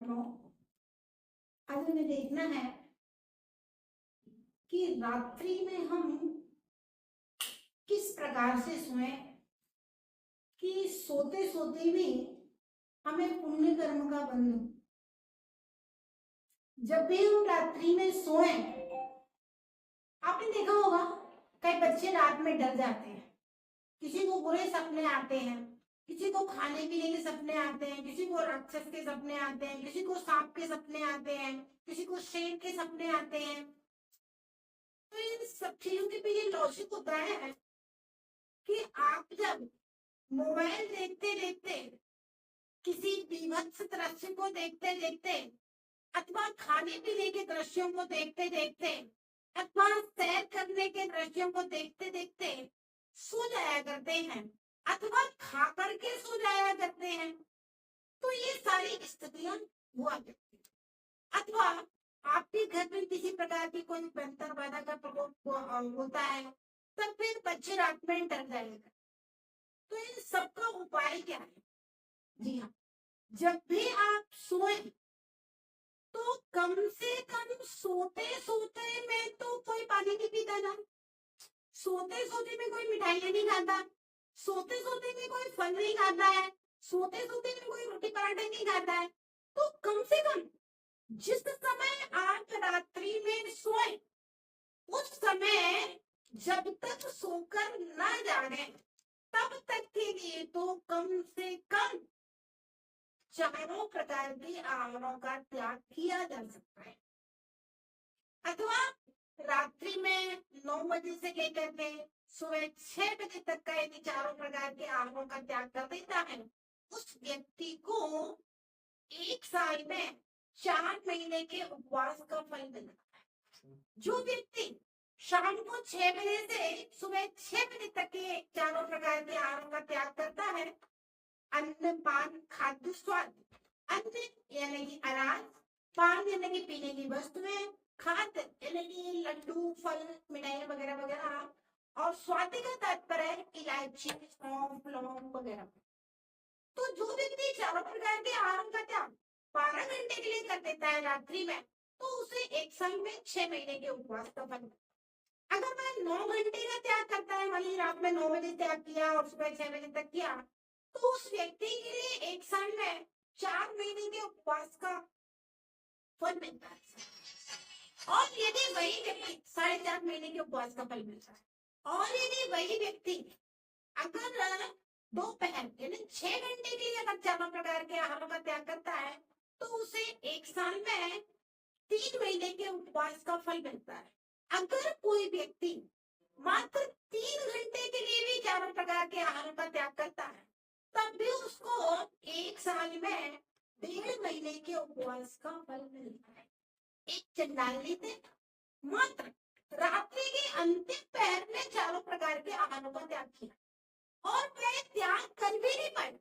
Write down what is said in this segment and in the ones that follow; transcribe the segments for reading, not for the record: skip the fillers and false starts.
No, आज हमें देखना है कि रात्रि में हम किस प्रकार से सोएं कि सोते सोते भी हमें पुण्य कर्म का बंध हो। जब भी हम रात्रि में सोएं, आपने देखा होगा कई बच्चे रात में डर जाते हैं, किसी को बुरे सपने आते हैं, किसी को खाने पीने के सपने आते हैं, किसी को राक्षस के सपने आते हैं, किसी को सांप के सपने आते हैं, किसी को शेर के सपने आते हैं। तो इन सब चीजों के पीछे लॉजिक होता है कि आप जब मोबाइल देखते देखते, किसी बीभत्स दृश्य को देखते देखते, अथवा खाने पीने के दृश्यों को देखते देखते, अथवा सैर करने के दृश्यों को देखते देखते सो जाया करते हैं, अथवा खा करके सो जाया करते हैं, तो ये सारी स्थितियां हुआ करती हैं। अथवा आपके घर में किसी प्रकार की कोई बेहतर बाधा का प्रकोप होता है, तब फिर बच्चे रात में डर जाएगा। तो इन सबका उपाय क्या है? जी हाँ, जब भी आप सोए तो कम से कम सोते सोते में तो कोई पानी नहीं पीता ना, सोते सोते में कोई मिठाई नहीं खाता, सोते सोते में कोई फल नहीं खाता है, सोते सोते में कोई रोटी पराठे नहीं खाता है। तो कम से कम जिस समय आप रात्रि में सोए, उस समय जब तक सोकर न जागे, तब तक के लिए तो कम से कम चारों प्रकार के आहारों का त्याग किया जा सकता है। अथवा रात्रि में 9 बजे से लेकर के सुबह 6 बजे तक का यदि चारों प्रकार के आहारों का त्याग कर देता है, उस व्यक्ति को 1 साल में 4 महीने के उपवास का फल मिलता है। जो व्यक्ति शाम को 6 बजे से सुबह 6 बजे तक के चारों प्रकार के आहारों का त्याग करता है, अन्न पान खाद्य स्वाद, अन्न यानी कि अनाज, पान यानी कि पीने की वस्तुएं, खाद्य यानी कि लड्डू फल मिठाई वगैरह वगैरह, और स्वाद का तात्पर्य है इलायची सौंफ लौंग वगैरह। तो जो व्यक्ति चारों प्रकार के आहारों का त्याग 12 घंटे के लिए कर देता है रात्रि में, तो उसे 1 साल में 6 महीने के उपवास का फल। अगर मैं 9 घंटे का त्याग करता है, मान लीजिए रात में 9 बजे त्याग किया और सुबह 6 बजे तक किया, तो उस व्यक्ति के लिए 1 साल में 4 महीने के उपवास का फल मिलता है। और यदि वही व्यक्ति 4.5 महीने के उपवास का फल मिलता है, और यदि वही व्यक्ति अगर दोपहर यानी 6 घंटे के लिए अगर चारों प्रकार के आहारों का त्याग करता है, तो उसे 1 साल में 3 महीने के उपवास का फल मिलता है। अगर कोई व्यक्ति मात्र 3 घंटे के लिए भी चारों प्रकार के आहारों का त्याग करता है, तब भी उसको 1 साल में 1.5 महीने के उपवास का फल मिलता है। एक चंडाल ने मात्र रात्रि के अंतिम पहर में चारों प्रकार के आहारों का त्याग किया, और वह त्याग कर भी नहीं पाई,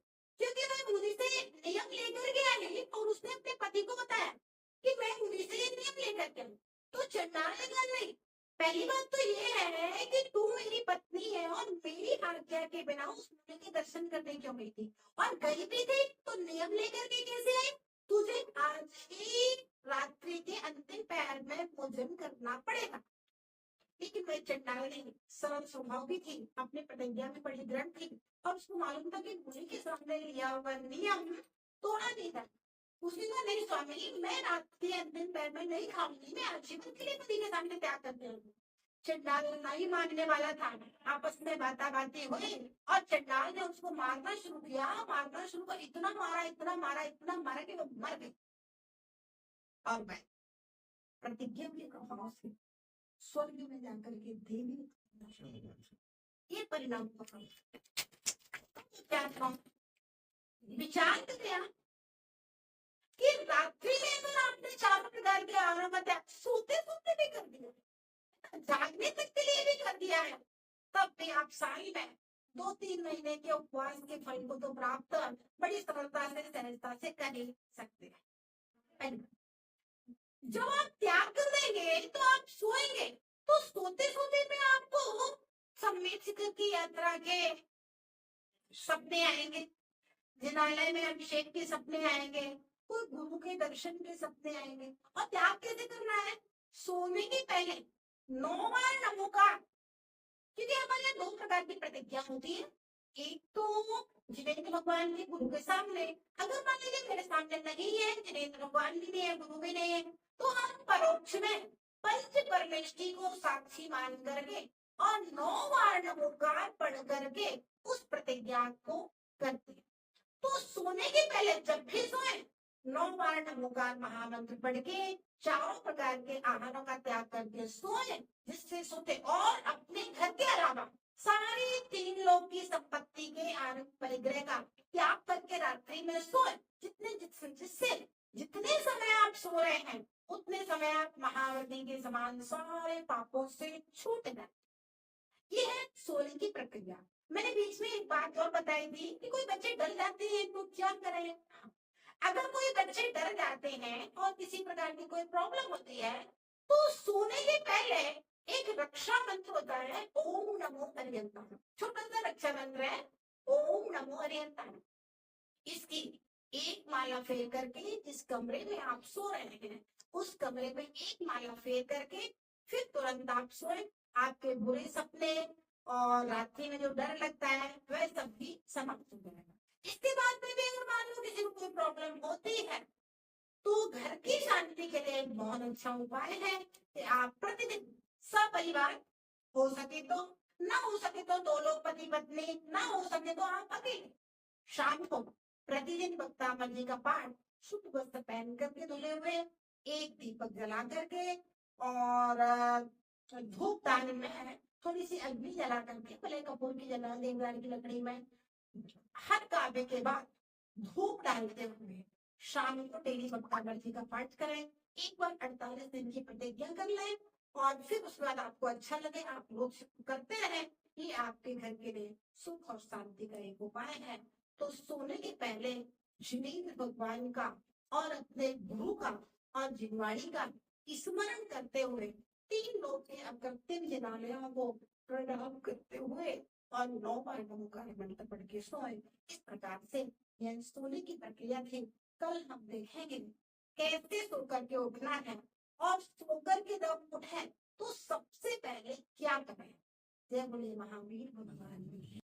क्योंकि वह मुनि से नियम लेकर के आई और उसने अपने पति को बताया कि मैं मुनि से ये नियम लेकर के आई। तो चंडाल ने कहा नहीं, पहली बात तो ये है कि तू मेरी पत्नी है और मेरी आज्ञा के बिना उस मुनि के दर्शन करने क्यों गई थी, और गई भी थी तो नियम लेकर के कैसे आई? तुझे आज ही रात्रि के अंतिम पहर में भोजन करना पड़ेगा। लेकिन वह चंडाल नहीं, सरल स्वभाव भी थी, अपने प्रतिज्ञा में बड़ी दृढ़ थी, और उसको मालूम था कि मुनि के सामने लिया हुआ नियम तोड़ा नहीं था। उसने कहा नहीं स्वामी, मैं रात के अंतिम पहर में नहीं खाऊंगी, मैं आजीवन के लिए पति के सामने त्याग करती हूँ। चंडाल नहीं मानने वाला था। आपस में बाताबाती हुई और चंडाल ने उसको मारना शुरू किया, मारना शुरू कर इतना मारा इतना मारा इतना मारा कि वो मर गई। और मैं प्रतिज्ञा के प्रभाव से स्वर्ग में जाकर के देवी ये परिणाम क्या विचार किया कि रात्रि में अगर आपने 4 प्रकार के आहारों का त्याग सोते सोते भी कर दिया, जागने तक के लिए भी कर दिया है, तब भी आप साल में 2-3 महीने के उपवास के फल को तो प्राप्त बड़ी सरलता से सहजता से कर ही सकते हैं। जब आप त्याग कर देंगे तो आप सोएंगे, तो सोते सोते में आपको सम्मेद शिखर की यात्रा के सपने आएंगे, जिनालय में अभिषेक के सपने आएंगे, कोई गुरु के दर्शन के सपने आएंगे। और त्याग कैसे करना है? सोने के पहले 9 बार नमोकार, क्योंकि हमारे यहाँ 2 प्रकार की प्रतिज्ञा होती है। एक तो जिनेंद्र भगवान के गुरु के सामने, अगर मान लीजिए मेरे सामने नहीं है, जिनेंद्र भगवान भी नहीं है, गुरु भी नहीं है, तो हम परोक्ष में पंच परमेष्टि को साक्षी मान करके और 9 बार नमोकार पढ़ करके उस प्रतिज्ञा को करते हैं। तो सोने के पहले जब भी सोए 9 बार नमोकार महामंत्र पढ़ के चारों प्रकार के आहारों का त्याग करके सोए, जिससे सोते और अपने घर के अलावा सारी 3 लोग की संपत्ति के आनंद परिग्रह का त्याग करके रात्रि में सोए। जिससे जितने समय आप सो रहे हैं उतने समय आप महावती के समान सारे पापों से छूट गए। ये है सोने की प्रक्रिया। मैंने बीच में एक बात और बताई थी कि कोई बच्चे डर जाते हैं तो क्या करें। अगर कोई बच्चे डर जाते हैं और किसी प्रकार की कोई प्रॉब्लम होती है, तो सोने के पहले एक रक्षा मंत्र होता है, ओम नमो अरिहंताय। छोटा सा रक्षा मंत्र है, ओम नमो अरिहंताय। इसकी एक माला फेर करके जिस कमरे में आप सो रहे हैं उस कमरे में एक माला फेर करके फिर तुरंत आप सोए। आपके बुरे सपने और रात्रि में जो डर लगता है वह सब भी समाप्त हो जाएगा। इसके बाद में भी अगर मान लो किसी को कोई प्रॉब्लम होती है, तो घर की शांति के लिए एक बहुत अच्छा उपाय है कि आप प्रतिदिन सपरिवार, हो सके तो, ना हो सके तो 2 लोग पति पत्नी, ना हो सके तो आप अकेले, शाम को प्रतिदिन भक्तामल जी का पाठ शुद्ध वस्त्र पहन करके धुले हुए एक दीपक जला करके और धूप दान में थोड़ी सी अग्नि जला करके, भले कपूर की जला, देवदार की लकड़ी में, हर काबे के बाद धूप डालते हुए शाम को डेली भक्तामल जी का पाठ करें। एक बार 48 दिन की प्रतिज्ञा कर लें और फिर उसके बाद आपको अच्छा लगे आप लोग करते रहें। ये आपके घर के लिए सुख और शांति का एक उपाय है। तो सोने के पहले जिनेंद्र भगवान का और अपने गुरु का और जिनवाणी का स्मरण करते हुए 3 लोग के अकृत्रिम जिनालयों को प्रणाम करते हुए और 9 बार नमोकार मंत्र पढ़ के सोए। इस प्रकार से यह सोने की प्रक्रिया थी। कल हम देखेंगे कैसे सो करके उठना है और सोकर के जब उठे तो सबसे पहले क्या करें। जय बोले महावीर भगवान।